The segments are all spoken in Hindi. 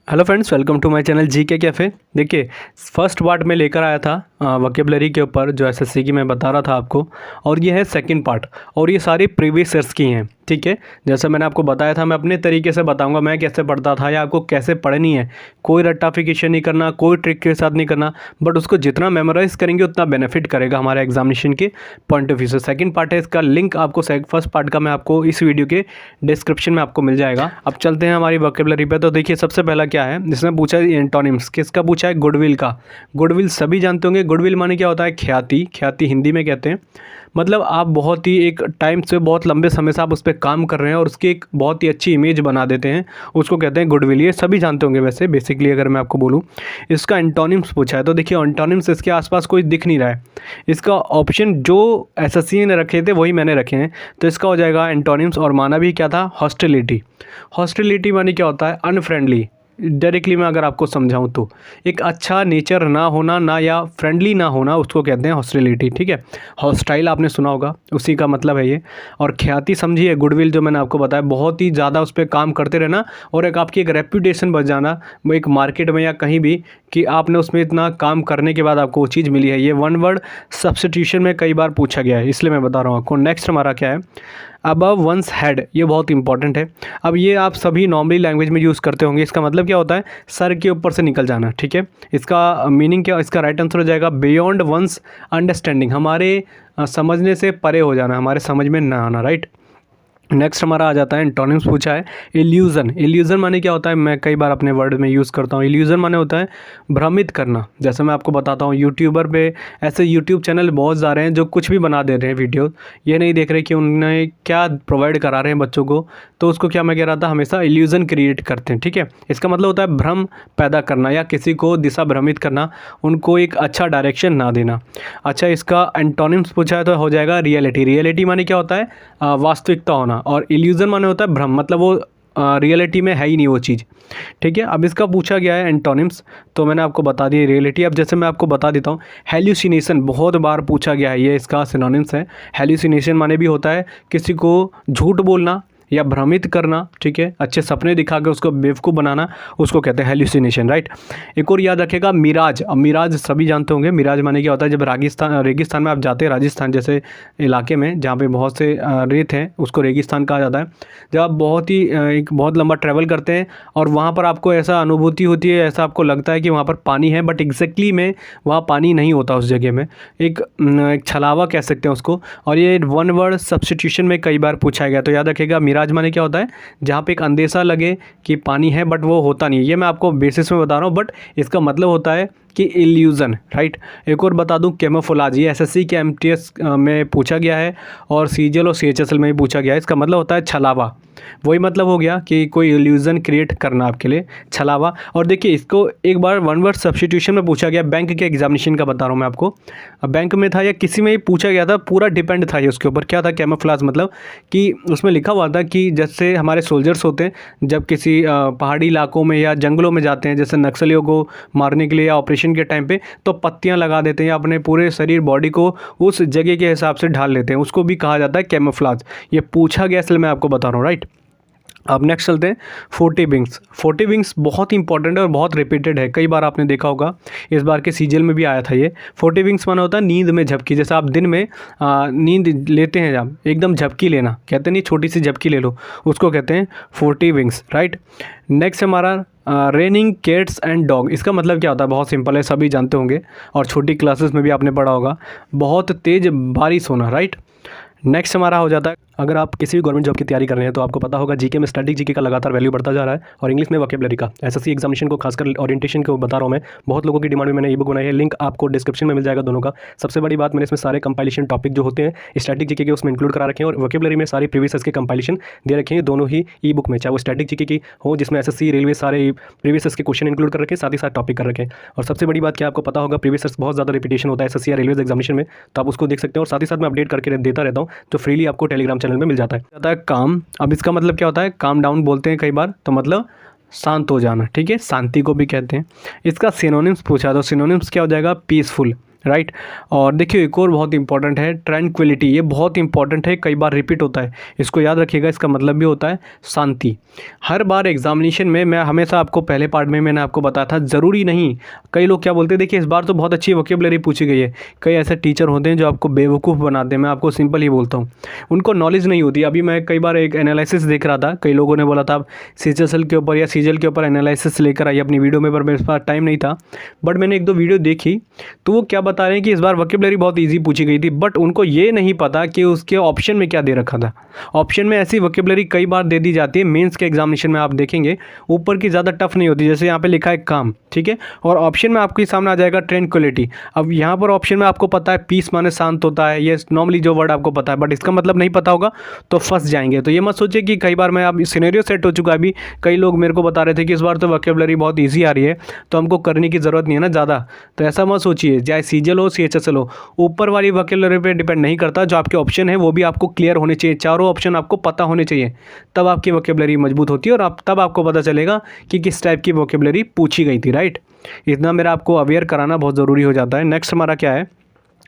Hello friends, welcome to my channel G K cafe. देखिए, फर्स्ट पार्ट में लेकर आया था वोकेबलरी के ऊपर जो एसएससी की मैं बता रहा था आपको, और ये है सेकंड पार्ट और ये सारी प्रीवियस ईयर्स की हैं। ठीक है, जैसे मैंने आपको बताया था मैं अपने तरीके से बताऊंगा मैं कैसे पढ़ता था या आपको कैसे पढ़नी है। कोई रट्टाफिकेशन नहीं करना, कोई ट्रिक के साथ नहीं करना, बट उसको जितना मेमोराइज़ करेंगे उतना बेनिफिट करेगा हमारे एग्जामिनेशन के पॉइंट ऑफ व्यू से। सेकंड पार्ट है, इसका लिंक आपको फर्स्ट पार्ट का मैं आपको इस वीडियो के डिस्क्रिप्शन में आपको मिल जाएगा। अब चलते हैं हमारी वोकेबलरी पे। तो देखिए, सबसे पहला क्या है, जिसने पूछा है एंटोनिम्स। किसका पूछा है? गुडविल का। गुडविल सभी जानते होंगे। गुडविल माने क्या होता है? ख्याति। ख्याति हिंदी में कहते हैं, मतलब आप बहुत ही एक टाइम से बहुत लंबे समय से आप उस पर काम कर रहे हैं और उसकी एक बहुत ही अच्छी इमेज बना देते हैं, उसको कहते हैं गुडविल। ये सभी जानते होंगे वैसे बेसिकली। अगर मैं आपको बोलूँ इसका एंटोनिम्स पूछा है, तो देखिए एंटोनिम्स इसके आसपास कोई दिख नहीं रहा है। इसका ऑप्शन जो एसएससी ने रखे थे वही मैंने रखे हैं, तो इसका हो जाएगा एंटोनिम्स। और माना भी क्या था? हॉस्टिलिटी। हॉस्टिलिटी माने क्या होता है? अनफ्रेंडली। डायरेक्टली मैं अगर आपको समझाऊं तो एक अच्छा नेचर ना होना, ना या फ्रेंडली ना होना, उसको कहते हैं हॉस्टिलिटी। ठीक है, हॉस्टाइल आपने सुना होगा, उसी का मतलब है ये। और ख्याति समझिए, गुडविल जो मैंने आपको बताया, बहुत ही ज़्यादा उस पर काम करते रहना और एक आपकी एक रेप्यूटेशन बच जाना वो एक मार्केट में या कहीं भी, कि आपने उसमें इतना काम करने के बाद आपको वो चीज़ मिली है। ये वन वर्ड सब्स्टिट्यूशन में कई बार पूछा गया है, इसलिए मैं बता रहा हूँ आपको। नेक्स्ट हमारा क्या है? Above once head. ये बहुत इंपॉर्टेंट है। अब ये आप सभी नॉर्मली लैंग्वेज में यूज़ करते होंगे। इसका मतलब क्या होता है? सर के ऊपर से निकल जाना। ठीक है, इसका मीनिंग क्या? इसका राइट आंसर हो जाएगा बियॉन्ड वंस अंडरस्टैंडिंग। हमारे समझने से परे हो जाना, हमारे समझ में ना आना। राइट। नेक्स्ट हमारा आ जाता है एंटोनिम्स पूछा है इल्यूज़न। इल्यूज़न माने क्या होता है? मैं कई बार अपने वर्ड में यूज़ करता हूँ। इल्यूज़न माने होता है भ्रमित करना। जैसे मैं आपको बताता हूँ, यूट्यूबर पे ऐसे यूट्यूब चैनल बहुत सारे हैं जो कुछ भी बना दे रहे हैं वीडियो, ये नहीं देख रहे कि उन्हें क्या प्रोवाइड करा रहे हैं बच्चों को, तो उसको क्या मैं कह रहा था, हमेशा इल्यूज़न क्रिएट करते हैं। ठीक है, इसका मतलब होता है भ्रम पैदा करना या किसी को दिशा भ्रमित करना, उनको एक अच्छा डायरेक्शन ना देना। अच्छा, इसका एंटोनिम्स पूछा है तो हो जाएगा रियलिटी। रियलिटी माने क्या होता है? वास्तविकता होना। और इल्यूज़न माने होता है भ्रम, मतलब वो रियलिटी में है ही नहीं वो चीज़। ठीक है, अब इसका पूछा गया है एंटोनिम्स, तो मैंने आपको बता दी रियलिटी। अब जैसे मैं आपको बता देता हूँ, हेल्यूसिनेशन बहुत बार पूछा गया है, ये इसका सिनोनिम्स है। हेल्यूसिनेशन माने भी होता है किसी को झूठ बोलना या भ्रमित करना। ठीक है, अच्छे सपने दिखा के उसको बेवकूफ़ बनाना, उसको कहते हैं हेल्यूसिनेशन। राइट। एक और याद रखेगा, मिराज। अब मिराज सभी जानते होंगे। मिराज माने क्या होता है? जब रेगिस्तान में आप जाते हैं, राजस्थान जैसे इलाके में जहाँ पे बहुत से रेत हैं, उसको रेगिस्तान कहा जाता है। जब आप बहुत ही एक बहुत लंबा ट्रैवल करते हैं और वहाँ पर आपको ऐसा अनुभूति होती है, ऐसा आपको लगता है कि वहाँ पर पानी है, बट एग्जैक्टली में वहाँ पानी नहीं होता उस जगह में। एक छलावा कह सकते हैं उसको। और ये वन वर्ड सब्स्टिट्यूशन में कई बार पूछा गया, तो याद रखेगा मिराज माने क्या होता है? जहाँ पे एक अंदेशा लगे कि पानी है बट वो होता नहीं है। ये मैं आपको बेसिस में बता रहा हूँ, बट इसका मतलब होता है कि इल्यूज़न। राइट। एक और बता दूं, कैमोफ्लेज। ये एसएससी के एमटीएस में पूछा गया है और सीजीएल और सीएचएसएल में भी पूछा गया है। इसका मतलब होता है छलावा। वही मतलब हो गया कि कोई इल्यूज़न क्रिएट करना आपके लिए, छलावा। और देखिए, इसको एक बार वन वर्ड सब्स्टिट्यूशन में पूछा गया, बैंक के एग्जामिनेशन का बता रहा हूँ मैं आपको। बैंक में था या किसी में ही पूछा गया था, पूरा डिपेंड था ये उसके ऊपर। क्या था कैमोफ्लेज? मतलब कि उसमें लिखा हुआ था कि जैसे हमारे सोल्जर्स होते हैं, जब किसी पहाड़ी इलाकों में या जंगलों में जाते हैं, जैसे नक्सलियों को मारने के लिए या ऑपरेशन के टाइम पे, तो पत्तियां लगा देते हैं या अपने पूरे शरीर बॉडी को उस जगह के हिसाब से ढाल लेते हैं, उसको भी कहा जाता है कैमोफ्लेज। ये पूछा गया इसलिए मैं आपको बता रहा हूँ। राइट। अब नेक्स्ट चलते हैं, 40 विंग्स। 40 विंग्स बहुत इंपॉर्टेंट है और बहुत रिपीटेड है, कई बार आपने देखा होगा, इस बार के सीजीएल में भी आया था ये। 40 विंग्स माना होता है नींद में झपकी। जैसे आप दिन में नींद लेते हैं, जब एकदम झपकी लेना, कहते नहीं छोटी सी झपकी ले लो, उसको कहते हैं 40 विंग्स। राइट। नेक्स्ट हमारा रेनिंग कैट्स एंड डॉग। इसका मतलब क्या होता है? बहुत सिंपल है, सभी जानते होंगे और छोटी क्लासेस में भी आपने पढ़ा होगा, बहुत तेज़ बारिश होना। राइट। नेक्स्ट हमारा हो जाता है, अगर आप किसी भी गवर्नमेंट जॉब की तैयारी कर रहे हैं तो आपको पता होगा जीके में स्टैटिक जीके का लगातार वैल्यू बढ़ता जा रहा है, और इंग्लिश में वोकेबलरी का। एसएससी एग्जामिनेशन को खासकर ओरिएंटेशन को बता रहा हूँ मैं, बहुत लोगों की डिमांड में मैंने ई बुक बनाई है, लिंक आपको डिस्क्रिप्शन में मिल जाएगा दोनों का। सबसे बड़ी बात, मैंने इसमें सारे कंपाइलेशन टॉपिक जो होते हैं स्टैटिक जीके के उसमें इंक्लूड करा रखे हैं, और वोकेबलरी में सारी प्रीवियस के कंपाइलेशन दे रखे हैं दोनों ही ई बुक में, चाहे वो स्टैटिक जीके की हो जिसमें एसएससी रेलवे सारे प्रीवियस के क्वेश्चन इंक्लूड कर रखे हैं, साथ ही साथ टॉपिक कर रखे हैं। और सबसे बड़ी बात क्या आपको पता होगा, प्रीवियस बहुत ज़्यादा रिपीटेशन होता है एसएससी या रेलवे एग्जामिनेशन में, तो आप उसको देख सकते हैं। और साथ ही साथ मैं अपडेट करके देता रहता हूँ, जो फ्रीली आपको टेलीग्राम चैनल में मिल जाता है। काम। अब इसका मतलब क्या होता है? काम डाउन बोलते हैं कई बार, तो मतलब शांत हो जाना। ठीक है, शांति को भी कहते हैं। इसका सिनोनिम्स पूछा, तो सिनोनिम्स क्या हो जाएगा? पीसफुल। राइट। और देखिए एक और बहुत इंपॉर्टेंट है ट्रैंक्विलिटी, ये बहुत इंपॉर्टेंट है, कई बार रिपीट होता है, इसको याद रखिएगा। इसका मतलब भी होता है शांति। हर बार एग्जामिनेशन में मैं हमेशा आपको पहले पार्ट में मैंने आपको बताया था, ज़रूरी नहीं, कई लोग क्या बोलते हैं, देखिए इस बार तो बहुत अच्छी वोकेबलरी पूछी गई है, कई ऐसे टीचर होते हैं जो आपको बेवकूफ़ बनाते हैं। मैं आपको सिंपल ही बोलता हूँ, उनको नॉलेज नहीं होती। अभी मैं कई बार एक एनालिसिस देख रहा था, कई लोगों ने बोला था आप सीएचएसएल के ऊपर या सीजीएल के ऊपर एनालिसिस लेकर आइए अपनी वीडियो में, पर मेरे पास टाइम नहीं था। बट मैंने एक दो वीडियो देखी तो वो क्या बता रहे हैं कि इस बार वोकेबलरी बहुत इजी पूछी गई थी, बट उनको ये नहीं पता कि उसके ऑप्शन में क्या दे रखा था। ऑप्शन में ऐसी वोकेबलरी कई बार दे दी जाती है, मेंस के एग्जामिनेशन में आप देखेंगे ऊपर की ज़्यादा टफ नहीं होती, जैसे यहाँ पे लिखा है काम, ठीक है, और ऑप्शन में आपके सामने आ जाएगा ट्रैंक्विलिटी। अब यहाँ पर ऑप्शन में आपको पता है पीस माने शांत होता है, ये नॉर्मली जो वर्ड आपको पता है, बट इसका मतलब नहीं पता होगा तो फंस जाएंगे। तो ये मत सोचिए कि कई बार मैं अब सिनेरियो सेट हो चुका है। अभी कई लोग मेरे को बता रहे थे कि इस बार तो वोकेबलरी बहुत ईजी आ रही है तो हमको करने की ज़रूरत नहीं है ना ज़्यादा, तो ऐसा मत सोचिए। चाहे सीजीएल हो सीएचएसएल हो, ऊपर वाली वोकेबलरी पे डिपेंड नहीं करता, जो आपके ऑप्शन है वो भी आपको क्लियर होने चाहिए, चारों ऑप्शन आपको पता होने चाहिए, तब आपकी वोकेबलरी मजबूत होती है और आप तब आपको पता चलेगा कि किस टाइप की वोकेबलरी पूछी गई थी, राइट। इतना मेरा आपको अवेयर कराना बहुत ज़रूरी हो जाता है। नेक्स्ट हमारा क्या है,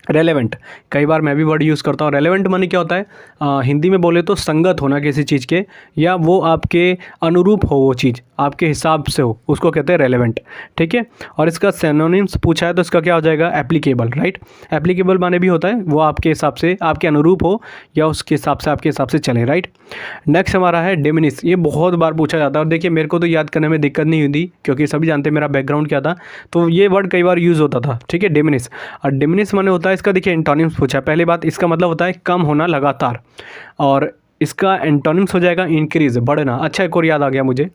रेलेवेंट। कई बार मैं भी वर्ड यूज़ करता हूँ। रेलेवेंट माने क्या होता है, हिंदी में बोले तो संगत होना किसी चीज़ के, या वो आपके अनुरूप हो, वो चीज़ आपके हिसाब से हो, उसको कहते हैं रेलेवेंट, ठीक है। और इसका सिनोनिम्स पूछा है तो इसका क्या हो जाएगा, एप्लीकेबल, राइट। एप्लीकेबल माने भी होता है वो आपके हिसाब से, आपके अनुरूप हो या उसके हिसाब से, आपके हिसाब से चले, राइट। नेक्स्ट हमारा है डिमिनिश। ये बहुत बार पूछा जाता है और देखिए मेरे को तो याद करने में दिक्कत नहीं हुई क्योंकि सभी जानते हैं मेरा बैकग्राउंड क्या था, तो ये वर्ड कई बार यूज़ होता था, ठीक है, डिमिनिश। और डिमिनिश माने होता है, इसका देखिए एंटोनिम्स पूछा है। पहली बात, इसका मतलब होता है कम होना, लगातार, और इसका एंटोनिम्स हो जाएगा इंक्रीज, बढ़ना। अच्छा एक और याद आ गया मुझे,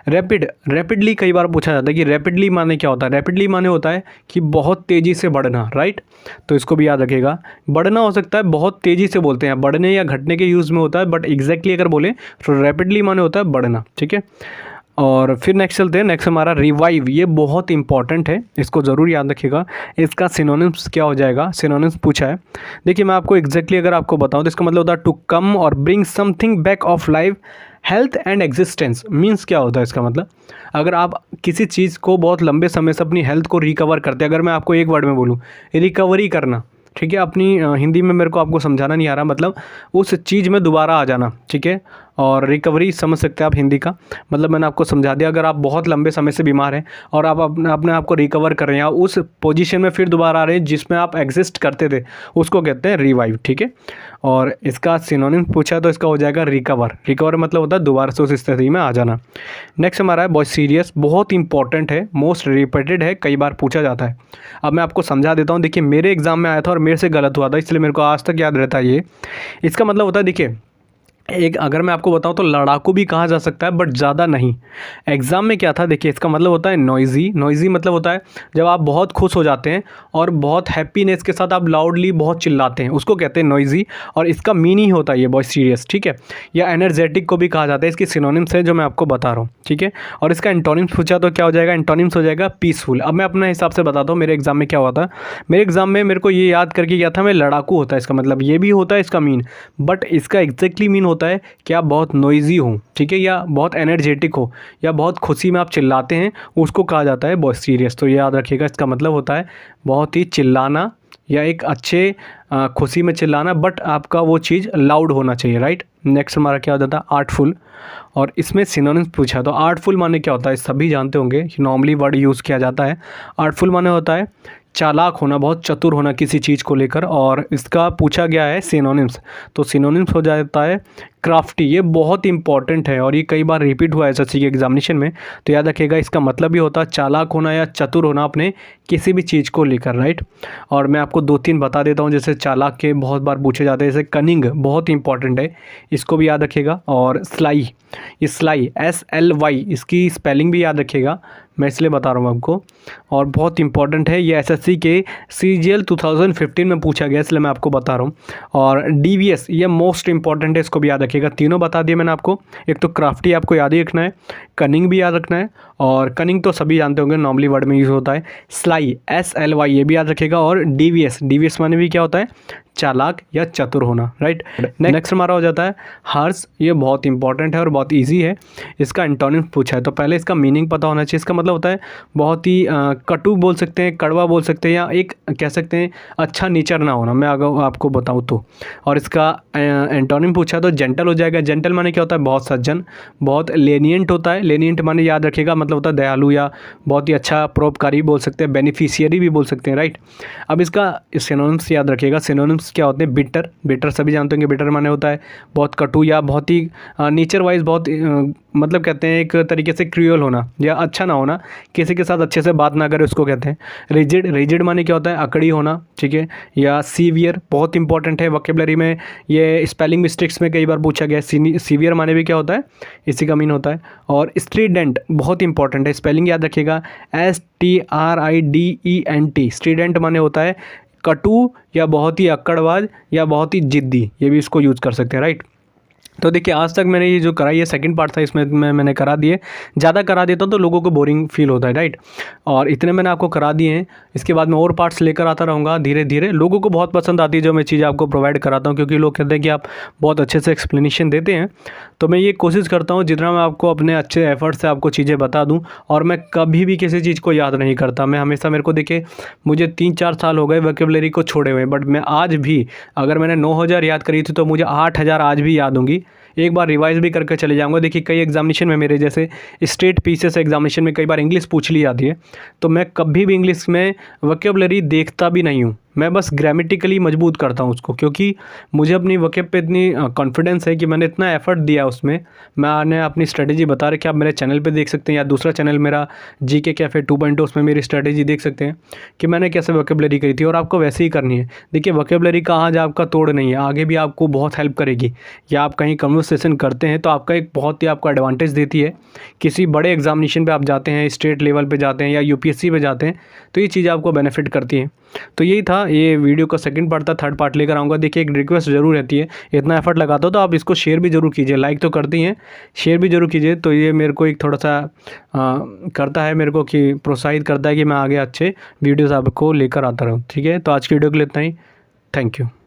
रैपिड। रैपिडली कई बार पूछा जाता है कि रैपिडली माने क्या होता है। रैपिडली माने होता है कि बहुत तेज़ी से बढ़ना, राइट, तो इसको भी याद रखिएगा। बढ़ना हो सकता है, बहुत तेज़ी से बोलते हैं, बढ़ने या घटने के यूज़ में होता है, बट एग्जैक्टली अगर बोले तो रैपिडली माने होता है बढ़ना, ठीक है। और फिर नेक्स्ट चलते हैं। नेक्स्ट हमारा रिवाइव, ये बहुत इंपॉर्टेंट है, इसको ज़रूर याद रखिएगा। इसका सिनोनिम्स क्या हो जाएगा, सिनोनिम्स पूछा है। देखिए मैं आपको एग्जैक्टली अगर आपको बताऊं तो इसका मतलब होता है टू कम और bring something back of life, health and existence. Means क्या होता है इसका मतलब, अगर आप किसी चीज़ को बहुत लंबे समय से अपनी हेल्थ को रिकवर करते हैं, अगर मैं आपको एक वर्ड में बोलूँ, रिकवरी करना, ठीक है, अपनी हिंदी में मेरे को आपको समझाना नहीं आ रहा, मतलब उस चीज़ में दोबारा आ जाना, ठीक है। और रिकवरी समझ सकते हैं आप हिंदी का, मतलब मैंने आपको समझा दिया। अगर आप बहुत लंबे समय से बीमार हैं और आप अपने आप को रिकवर कर रहे हैं, उस पोजीशन में फिर दोबारा आ रहे हैं जिसमें आप एग्जिस्ट करते थे, उसको कहते हैं रिवाइव, ठीक है। और इसका सिनोनिम पूछा है तो इसका हो जाएगा रिकवर। रिकवर मतलब होता है दोबारा से उस स्थिति में आ जाना। नेक्स्ट हमारा है बहुत सीरियस, बहुत इंपॉर्टेंट है, मोस्ट रिपीटेड है, कई बार पूछा जाता है। अब मैं आपको समझा देता हूँ। देखिए मेरे एग्जाम में आया था और मेरे से गलत हुआ था, इसलिए मेरे को आज तक याद रहता है ये। इसका मतलब होता है, देखिए एक अगर मैं आपको बताऊं तो लड़ाकू भी कहा जा सकता है, बट ज़्यादा नहीं। एग्ज़ाम में क्या था, देखिए इसका मतलब होता है नॉइज़ी। नॉइज़ी मतलब होता है जब आप बहुत खुश हो जाते हैं और बहुत हैप्पीनेस के साथ आप लाउडली बहुत चिल्लाते हैं, उसको कहते हैं नॉइज़ी। और इसका मीनिंग होता है ये बहुत सीरियस, ठीक है। या एनर्जेटिक को भी कहा जाता है, इसकी सिनोनिम्स है जो मैं आपको बता रहा हूँ, ठीक है। और इसका एंटोनिम्स पूछा तो क्या हो जाएगा, एंटोनिम्स हो जाएगा पीसफुल। अब मैं अपने हिसाब से बताता हूँ मेरे एग्जाम में क्या हुआ था। मेरे एग्जाम में मेरे को ये याद करके गया था मैं, लड़ाकू होता है इसका मतलब, ये भी होता है इसका मीन, बट इसका एग्जैक्टली मीन होता है कि आप बहुत नॉइज़ी हो, ठीक है, या बहुत एनर्जेटिक हो, या बहुत खुशी में आप चिल्लाते हैं, उसको कहा जाता है बहुत सीरियस। तो ये याद रखिएगा, इसका मतलब होता है बहुत ही चिल्लाना या एक अच्छे खुशी में चिल्लाना, बट आपका वो चीज़ लाउड होना चाहिए, राइट। नेक्स्ट हमारा क्या हो जाता है आर्टफुल, और इसमें सिनोनिम्स पूछा तो आर्टफुल माने क्या होता है, सभी जानते होंगे, नॉर्मली वर्ड यूज़ किया जाता है। आर्टफुल माने होता है चालाक होना, बहुत चतुर होना किसी चीज़ को लेकर। और इसका पूछा गया है सिनोनिम्स, तो सिनोनिम्स हो जाता है क्राफ्टी। ये बहुत इंपॉर्टेंट है और ये कई बार रिपीट हुआ है एसएससी के एग्जामिनेशन में, तो याद रखिएगा इसका मतलब भी होता है चालाक होना या चतुर होना अपने किसी भी चीज़ को लेकर, राइट। और मैं आपको दो तीन बता देता हूँ, जैसे चालाक के बहुत बार पूछे जाते हैं, जैसे कनिंग बहुत इंपॉर्टेंट है, इसको भी याद रखिएगा। और स्लाई, ये स्लाई SLY, इसकी स्पेलिंग भी याद रखिएगा, मैं इसलिए बता रहा हूँ आपको, और बहुत इंपॉर्टेंट है। ये एसएससी के CGL 2015 में पूछा गया, इसलिए मैं आपको बता रहा हूँ। और DVS ये मोस्ट इंपॉर्टेंट है, इसको भी याद रखिएगा। तीनों बता दिए मैंने आपको। एक तो क्राफ्टी आपको याद ही रखना है, कनिंग भी याद रखना है, और कनिंग तो सभी जानते होंगे, नॉर्मली वर्ड में यूज़ होता है। स्लाई SLY ये भी याद रखिएगा। और DVS माने भी क्या होता है, चालाक या चतुर होना, राइट। नेक्स्ट हमारा हो जाता है हर्ष। ये बहुत इंपॉर्टेंट है और बहुत ईजी है। इसका एंटोनिम पूछा है तो पहले इसका मीनिंग पता होना चाहिए। इसका मतलब होता है बहुत ही कटु बोल सकते हैं, कड़वा बोल सकते हैं, या एक कह सकते हैं अच्छा नेचर ना होना, मैं अगर आपको बताऊँ तो। और इसका एंटोनिम पूछा तो जेंटल हो जाएगा। जेंटल माने क्या होता है, बहुत सज्जन, बहुत लेनियंट होता है। लेनियंट माने याद रखिएगा मतलब होता है दयालु या बहुत ही अच्छा परोपकारी बोल सकते हैं, बेनिफिशियरी भी बोल सकते हैं, राइट। अब इसका सिनोनिम्स याद रखिएगा। सिनोनिम्स क्या होते हैं, बिटर। बिटर सभी जानते होंगे, बिटर माने होता है बहुत कटु या बहुत ही नेचर वाइज बहुत मतलब कहते हैं एक तरीके से क्रूअल होना या अच्छा ना होना, किसी के साथ अच्छे से बात ना करे उसको कहते हैं। रिजिड। रिजिड माने क्या होता है, अकड़ी होना, ठीक है। या सीवियर बहुत इंपॉर्टेंट है वोकैबुलरी में, ये स्पेलिंग मिस्टेक्स में कई बार पूछा गया है। सीवियर माने भी क्या होता है, इसी का मीन होता है। और स्ट्रीडेंट बहुत इंपॉर्टेंट है, स्पेलिंग याद रखिएगा, STRIDENT। स्ट्रीडेंट माने होता है कटु या बहुत ही अक्कड़बाज या बहुत ही जिद्दी, ये भी इसको यूज़ कर सकते हैं, राइट। तो देखिए आज तक मैंने ये जो करा, ये सेकंड पार्ट था, इसमें मैंने करा दिए। ज़्यादा करा देता हूँ तो लोगों को बोरिंग फील होता है, राइट। और इतने मैंने आपको करा दिए हैं, इसके बाद मैं और पार्ट्स लेकर आता रहूँगा धीरे धीरे। लोगों को बहुत पसंद आती है जो मैं चीज़ आपको प्रोवाइड कराता हूँ, क्योंकि लोग कहते हैं कि आप बहुत अच्छे से एक्सप्लेनेशन देते हैं। तो मैं ये कोशिश करता हूँ जितना मैं आपको अपने अच्छे एफर्ट से आपको चीज़ें बता दूँ। और मैं कभी भी किसी चीज़ को याद नहीं करता, मैं हमेशा, मेरे को देखिए मुझे 3-4 साल हो गए वोकैबुलरी को छोड़े हुए, बट मैं आज भी अगर मैंने 9000 याद करी थी तो मुझे 8000 आज भी याद होंगी। एक बार रिवाइज भी करके चले जाऊंगा। देखिए कई एग्जामिनेशन में मेरे जैसे स्टेट पीसीएस एग्जामिनेशन में कई बार इंग्लिश पूछ ली जाती है, तो मैं कभी भी इंग्लिश में वोकैबुलरी देखता भी नहीं हूँ, मैं बस ग्रामेटिकली मजबूत करता हूँ उसको, क्योंकि मुझे अपनी वोकैब पे इतनी कॉन्फिडेंस है कि मैंने इतना एफर्ट दिया उसमें। मैंने अपनी स्ट्रेटेजी बता रखी, आप मेरे चैनल पे देख सकते हैं या दूसरा चैनल मेरा जीके कैफ़े 2.0, उसमें मेरी स्ट्रेटेजी देख सकते हैं कि मैंने कैसे वोकैबुलरी करी थी, और आपको वैसे ही करनी है। देखिए वोकैबुलरी का आज आपका तोड़ नहीं है, आगे भी आपको बहुत हेल्प करेगी। या आप कहीं कन्वर्सेशन करते हैं तो आपका एक बहुत ही आपको एडवांटेज देती है। किसी बड़े एग्जामिनेशन पे आप जाते हैं, स्टेट लेवल पे जाते हैं या यूपीएससी पे जाते हैं, तो ये चीज़ आपको बेनिफिट करती है। तो यही था, ये वीडियो का सेकंड पार्ट था, थर्ड पार्ट लेकर आऊँगा। देखिए एक रिक्वेस्ट ज़रूर रहती है, इतना एफर्ट लगाता हो तो आप इसको शेयर भी ज़रूर कीजिए, लाइक तो करती हैं, शेयर भी ज़रूर कीजिए। तो ये मेरे को एक थोड़ा सा करता है मेरे को कि प्रोत्साहित करता है कि मैं आगे अच्छे वीडियोज़ आपको लेकर आता रहूँ, ठीक है। तो आज की वीडियो के लिए इतना ही, थैंक यू।